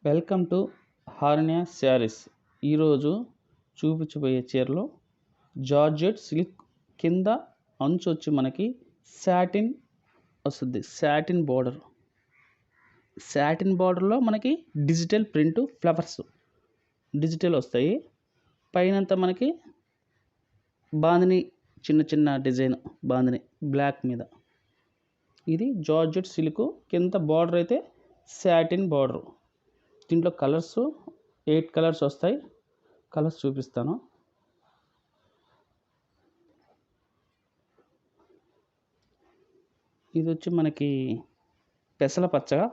Welcome to హార్నియా saris. ఈరోజు చూపించబోయే చీరలో జార్జెట్ సిల్క్ కింద అంచు వచ్చి మనకి సాటిన్ వస్తుంది. సాటిన్ బార్డర్లో మనకి డిజిటల్ ప్రింట్ ఫ్లవర్స్ డిజిటల్ వస్తాయి. పైనంతా మనకి బాందిని చిన్న చిన్న డిజైన్ బాందిని బ్లాక్ మీద. ఇది జార్జెట్ సిల్క్ కింద బార్డర్ అయితే సాటిన్ బార్డర్. దీంట్లో కలర్స్ 8 కలర్స్ వస్తాయి. కలర్స్ చూపిస్తాను. ఇది వచ్చి మనకి పెసల పచ్చగా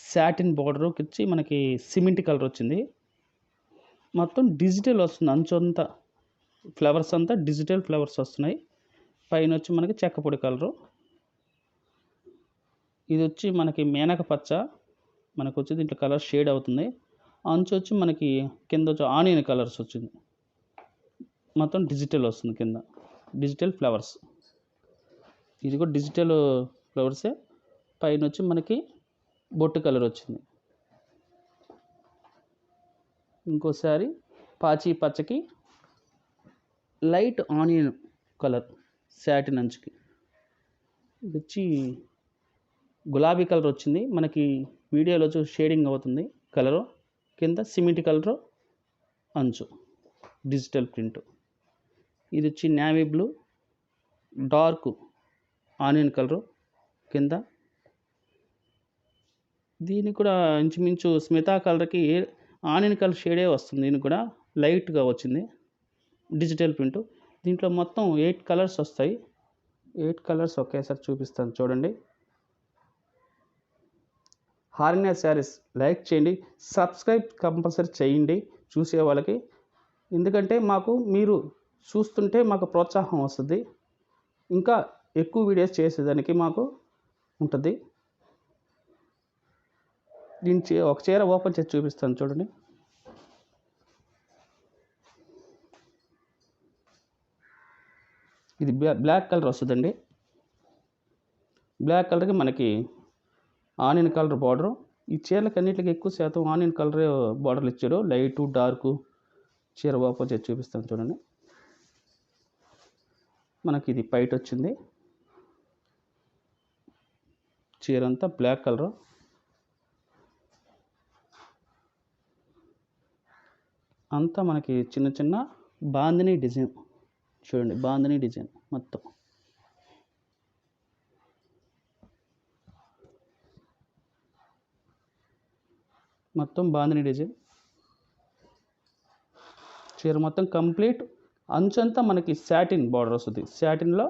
సాటిన్ బార్డర్ వచ్చి మనకి సిమెంట్ కలర్ వచ్చింది. మొత్తం డిజిటల్ వస్తుంది. అంచు అంతా ఫ్లవర్స్ అంతా డిజిటల్ ఫ్లవర్స్ వస్తున్నాయి. పైన వచ్చి మనకి చెక్కపొడి కలరు. ఇది వచ్చి మనకి మేనక పచ్చ మనకు వచ్చి దీంట్లో కలర్ షేడ్ అవుతుంది. అంచు వచ్చి మనకి కింద వచ్చి ఆనియన్ కలర్స్ వచ్చింది. మొత్తం డిజిటల్ వస్తుంది. కింద డిజిటల్ ఫ్లవర్స్. ఇది కూడా డిజిటల్ ఫ్లవర్సే. పైన వచ్చి మనకి బొట్టు కలర్ వచ్చింది. ఇంకోసారి పాచి పచ్చకి లైట్ ఆనియన్ కలర్ సాటిన్ అంచుకి. ఇది వచ్చి గులాబీ కలర్ వచ్చింది. మనకి వీడియోలో వచ్చి షేడింగ్ అవుతుంది కలరు. కింద సిమెంట్ కలరు అంచు డిజిటల్ ప్రింట్. ఇది వచ్చి navy blue dark onion colour కింద. దీనికి కూడా ఇంచుమించు స్మితా కలర్కి ఆనియన్ కలర్ షేడే వస్తుంది. దీనికి కూడా లైట్గా వచ్చింది డిజిటల్ ప్రింట్. దీంట్లో మొత్తం 8 కలర్స్ వస్తాయి. 8 కలర్స్ ఒకేసారి చూపిస్తాను చూడండి. హార్నియా శారీస్ లైక్ చేయండి, సబ్స్క్రైబ్ కంపల్సరీ చేయండి చూసే వాళ్ళకి. ఎందుకంటే మీరు చూస్తుంటే మాకు ప్రోత్సాహం వస్తుంది. ఇంకా ఎక్కువ వీడియోస్ చేసేదానికి మాకు ఉంటుంది. దీని ఒక చీర ఓపెన్ చేసి చూపిస్తాను చూడండి. ఇది బ్లాక్ కలర్ వస్తుందండి. బ్లాక్ కలర్కి మనకి ఆనియన్ కలర్ బార్డరు. ఈ చీరలకు అన్నింటికి ఎక్కువ శాతం ఆనియన్ కలర్ బార్డర్లు ఇచ్చాడు. Light dark. చీర ఓపెన్ చేసి చూపిస్తాను చూడండి. మనకి ఇది పైట వచ్చింది. చీర అంతా బ్లాక్ కలరు. అంతా మనకి చిన్న చిన్న బాందిని డిజైన్ చూడండి. బాందిని డిజైన్ మొత్తం బాందిని డిజైన్. చీర మొత్తం కంప్లీట్ అంచంతా మనకి సాటిన్ బార్డర్ వస్తుంది. సాటిన్లో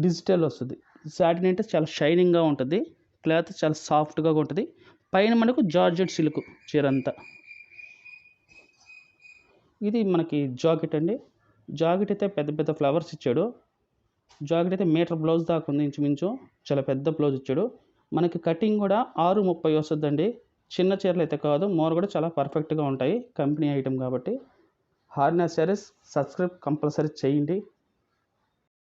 డిజిటల్ వస్తుంది. సాటిన్ అంటే చాలా షైనింగ్గా ఉంటుంది. క్లాత్ చాలా సాఫ్ట్గా ఉంటుంది. పైన మనకు జార్జెట్ సిల్క్ చీర అంతా. ఇది మనకి జాకెట్ అండి. జాకెట్ అయితే పెద్ద పెద్ద ఫ్లవర్స్ ఇచ్చాడు. జాకెట్ అయితే మీటర్ బ్లౌజ్ దాకా ఉంది. ఇంచుమించు చాలా పెద్ద బ్లౌజ్ ఇచ్చాడు. మనకి కటింగ్ కూడా 6:30 వస్తుందండి. చిన్న చీరలు అయితే కాదు. మోర్ కూడా చాలా పర్ఫెక్ట్గా ఉంటాయి. కంపెనీ ఐటమ్ కాబట్టి. హార్నియా శారీస్ సబ్స్క్రైబ్ కంపల్సరీ చేయండి.